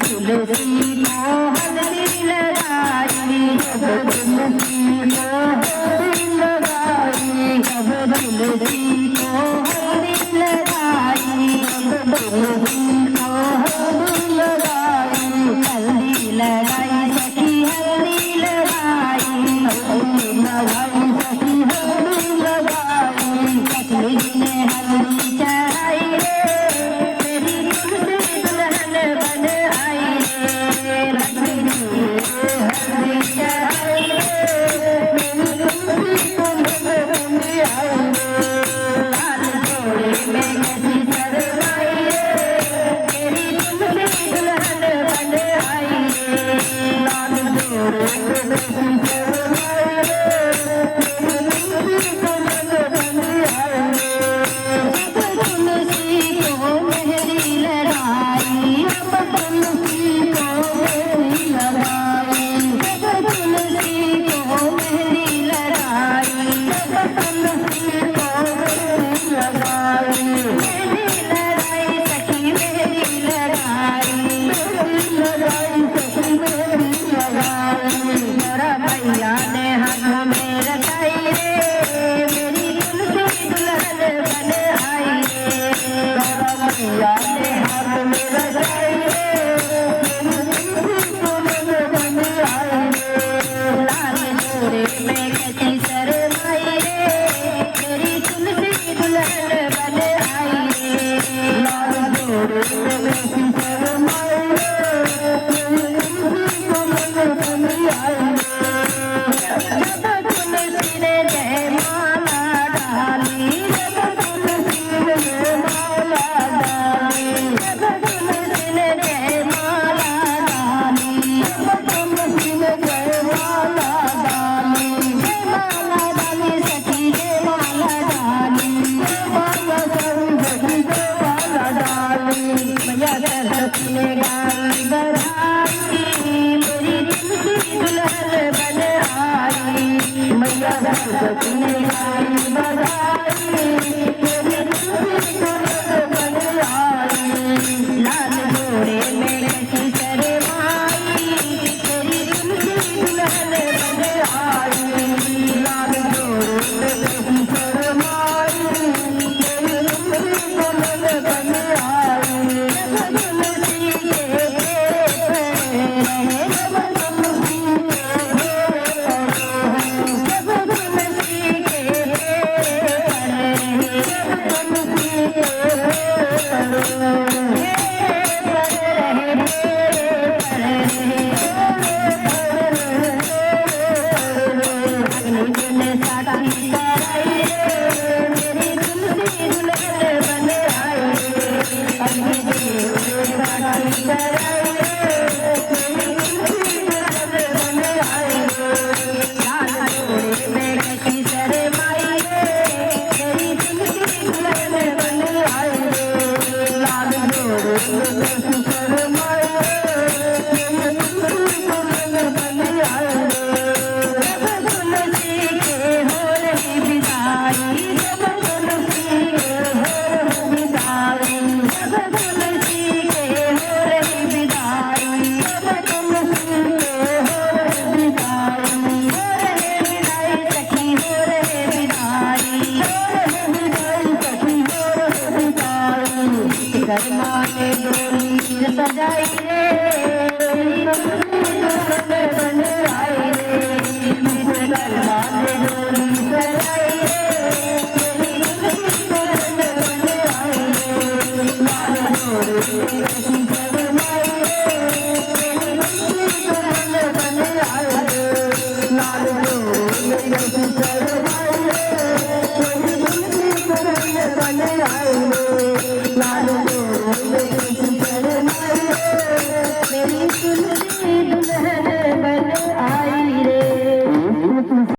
तुलसी को हल्दी लगाई, जब तुलसी को हल्दी लगाई, जब तुलसी को हल्दी लगाई, जब तुलसी को हल्दी लगाई, हल्दी लगाई सखी हल्दी लगाई, हल्दी लगाई सखी हल्दी लगाई, कचली ने हल्दी चढ़ाई रे, मेरी तुलसी दुल्हन बन आई रे, लक्ष्मी हल्दी चढ़ाई रे, मेरी तुलसी दुल्हन बन आई रे, लाल जोड़े में कैसी शरमाई रे, मेरी तुलसी दुल्हन बन आई रे, लाल जोड़े में कैसी शरमाई रे, मेरी तुलसी दुल्हन बन आई रे, जब तुलसी को मेहंदी लगाई, जब तुलसी को मेहंदी लगाई, जब तुलसी को मेहंदी लगाई, जब तुलसी को मेहंदी लगाई, मेहंदी लगाई सखी मेहंदी लगाई, मेहंदी लगाई सखी मेहंदी लगाई, मेरा भैया ने हाथ में रखाई रे, मेरी तुलसी दुल्हन बन आई रे, मेरा भैया ने हाथ में रखाई रे, मेरी तुलसी दुल्हन बन आई रे, लाल जोड़े में कैसी शरमाई रे, मेरी तुलसी दुल्हन बन आई रे, लाल जोड़े में कैसी शरमाई रे, मेरी तुलसी दुल्हन बन आई रे, जब तुलसी ने जयमाला डाली, जब तुलसी ने जयमाला डाली, जब तुलसी ने जयमाला डाली, जब तुलसी ने जयमाला डाली, जयमाला डाली सखी जयमाला डाली, जयमाला डाली सखी जयमाला डाली, मैया सरस्वती ने गाई बढ़ाई, मेरी तुलसी दुल्हन बन आई, मैया सरस्वती ने गाई बढ़ाई, मेरी तुलसी दुल्हन बन आई, लाल जोड़े में कैसी शरमाई, मेरी तुलसी दुल्हन बन आई, लाल जोड़े में कैसी शरमाई, मेरी तुलसी दुल्हन बन आई, जब तुलसी के रहे, जब तुलसी के रहे, जब तुलसी के रहे, जब तुलसी सजाई रे, मेरी तुलसी दुल्हन बन